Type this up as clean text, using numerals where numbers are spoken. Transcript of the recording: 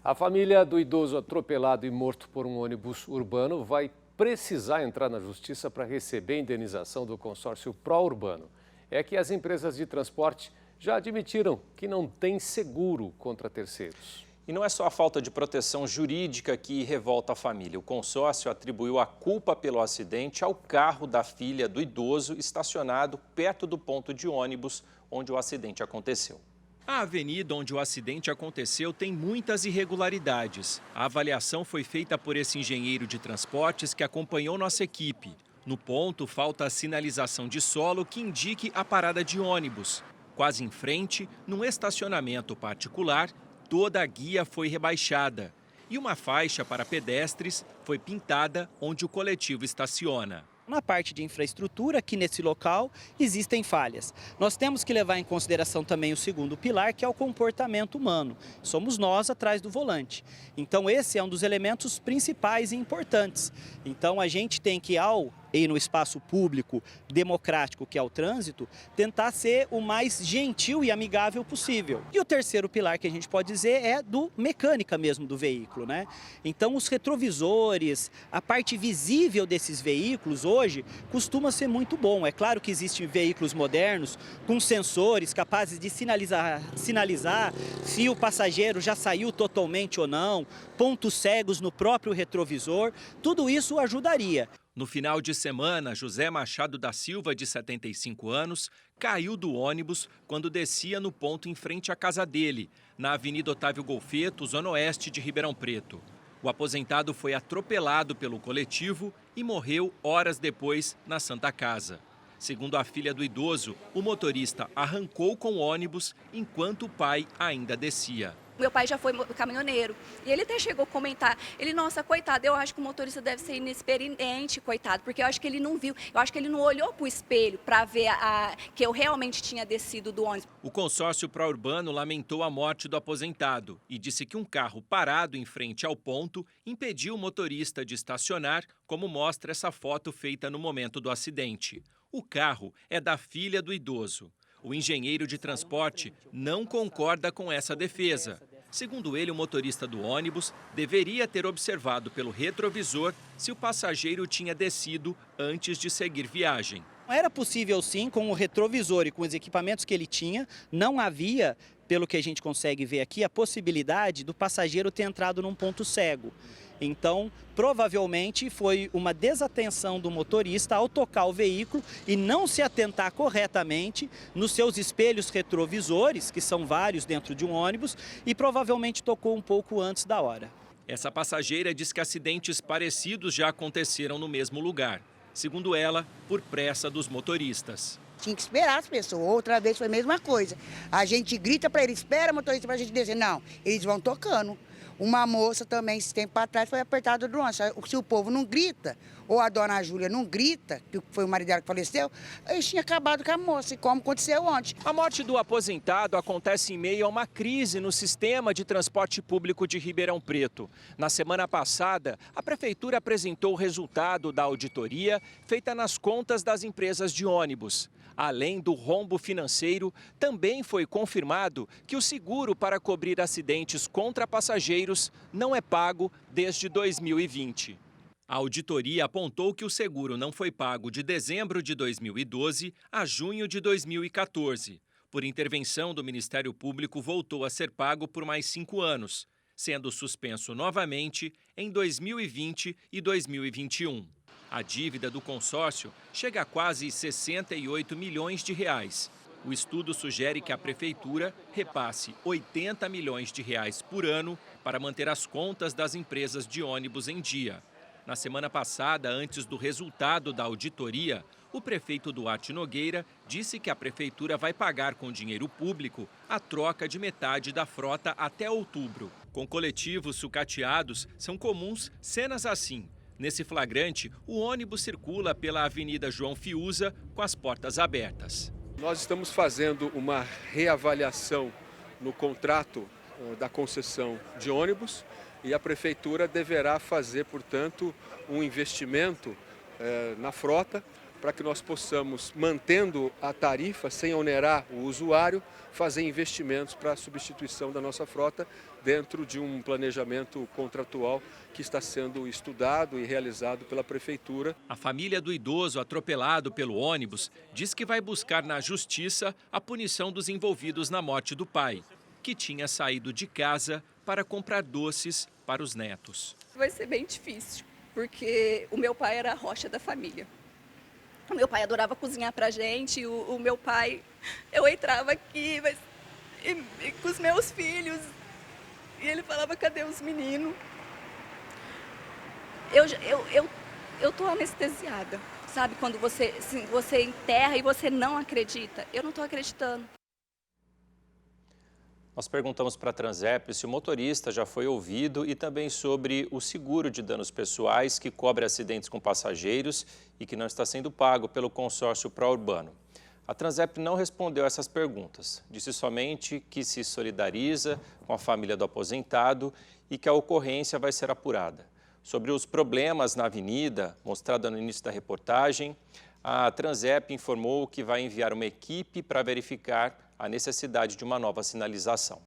A família do idoso atropelado e morto por um ônibus urbano vai precisar entrar na justiça para receber a indenização do consórcio Pró-Urbano. É que as empresas de transporte já admitiram que não têm seguro contra terceiros. E não é só a falta de proteção jurídica que revolta a família. O consórcio atribuiu a culpa pelo acidente ao carro da filha do idoso estacionado perto do ponto de ônibus onde o acidente aconteceu. A avenida onde o acidente aconteceu tem muitas irregularidades. A avaliação foi feita por esse engenheiro de transportes que acompanhou nossa equipe. No ponto, falta a sinalização de solo que indique a parada de ônibus. Quase em frente, num estacionamento particular, toda a guia foi rebaixada. E uma faixa para pedestres foi pintada onde o coletivo estaciona. Na parte de infraestrutura, aqui nesse local, existem falhas. Nós temos que levar em consideração também o segundo pilar, que é o comportamento humano. Somos nós atrás do volante. Então, esse é um dos elementos principais e importantes. Então, a gente tem que, ao ir no espaço público democrático, que é o trânsito, tentar ser o mais gentil e amigável possível. E o terceiro pilar que a gente pode dizer é do mecânica mesmo do veículo, né? Então, os retrovisores, a parte visível desses veículos hoje costuma ser muito bom. É claro que existem veículos modernos com sensores capazes de sinalizar se o passageiro já saiu totalmente ou não, pontos cegos no próprio retrovisor, tudo isso ajudaria. No final de semana, José Machado da Silva, de 75 anos, caiu do ônibus quando descia no ponto em frente à casa dele, na Avenida Otávio Golfeto, zona oeste de Ribeirão Preto. O aposentado foi atropelado pelo coletivo e morreu horas depois na Santa Casa. Segundo a filha do idoso, o motorista arrancou com o ônibus enquanto o pai ainda descia. Meu pai já foi caminhoneiro e ele até chegou a comentar, nossa, coitado, eu acho que o motorista deve ser inexperiente, coitado, porque eu acho que ele não viu, eu acho que ele não olhou para o espelho para ver que eu realmente tinha descido do ônibus. O consórcio Pró-Urbano lamentou a morte do aposentado e disse que um carro parado em frente ao ponto impediu o motorista de estacionar, como mostra essa foto feita no momento do acidente. O carro é da filha do idoso. O engenheiro de transporte não concorda com essa defesa. Segundo ele, o motorista do ônibus deveria ter observado pelo retrovisor se o passageiro tinha descido antes de seguir viagem. Era possível sim, com o retrovisor e com os equipamentos que ele tinha, não havia, pelo que a gente consegue ver aqui, a possibilidade do passageiro ter entrado num ponto cego. Então, provavelmente foi uma desatenção do motorista ao tocar o veículo e não se atentar corretamente nos seus espelhos retrovisores, que são vários dentro de um ônibus, e provavelmente tocou um pouco antes da hora. Essa passageira diz que acidentes parecidos já aconteceram no mesmo lugar. Segundo ela, por pressa dos motoristas. Tinha que esperar as pessoas, outra vez foi a mesma coisa. A gente grita para eles, espera motorista para a gente descer. Não, eles vão tocando. Uma moça também, esse tempo atrás, foi apertada do ônibus. Se o povo não grita, ou a dona Júlia não grita, que foi o marido dela que faleceu, eles tinham acabado com a moça, como aconteceu ontem. A morte do aposentado acontece em meio a uma crise no sistema de transporte público de Ribeirão Preto. Na semana passada, a prefeitura apresentou o resultado da auditoria feita nas contas das empresas de ônibus. Além do rombo financeiro, também foi confirmado que o seguro para cobrir acidentes contra passageiros não é pago desde 2020. A auditoria apontou que o seguro não foi pago de dezembro de 2012 a junho de 2014. Por intervenção do Ministério Público, voltou a ser pago por mais 5 anos, sendo suspenso novamente em 2020 e 2021. A dívida do consórcio chega a quase 68 milhões de reais. O estudo sugere que a prefeitura repasse 80 milhões de reais por ano para manter as contas das empresas de ônibus em dia. Na semana passada, antes do resultado da auditoria, o prefeito Duarte Nogueira disse que a prefeitura vai pagar com dinheiro público a troca de metade da frota até outubro. Com coletivos sucateados, são comuns cenas assim. Nesse flagrante, o ônibus circula pela Avenida João Fiuza com as portas abertas. Nós estamos fazendo uma reavaliação no contrato da concessão de ônibus e a prefeitura deverá fazer, portanto, um investimento na frota para que nós possamos, mantendo a tarifa sem onerar o usuário, fazer investimentos para a substituição da nossa frota dentro de um planejamento contratual que está sendo estudado e realizado pela Prefeitura. A família do idoso atropelado pelo ônibus diz que vai buscar na justiça a punição dos envolvidos na morte do pai, que tinha saído de casa para comprar doces para os netos. Vai ser bem difícil, porque o meu pai era a rocha da família. O meu pai adorava cozinhar pra gente, o meu pai, eu entrava aqui e com os meus filhos, e ele falava, cadê os meninos? Eu tô anestesiada, sabe? Quando você enterra e você não acredita. Eu não tô acreditando. Nós perguntamos para a Transep se o motorista já foi ouvido e também sobre o seguro de danos pessoais que cobre acidentes com passageiros e que não está sendo pago pelo consórcio pró-urbano. A Transep não respondeu essas perguntas. Disse somente que se solidariza com a família do aposentado e que a ocorrência vai ser apurada. Sobre os problemas na avenida, mostrada no início da reportagem, a Transep informou que vai enviar uma equipe para verificar a necessidade de uma nova sinalização.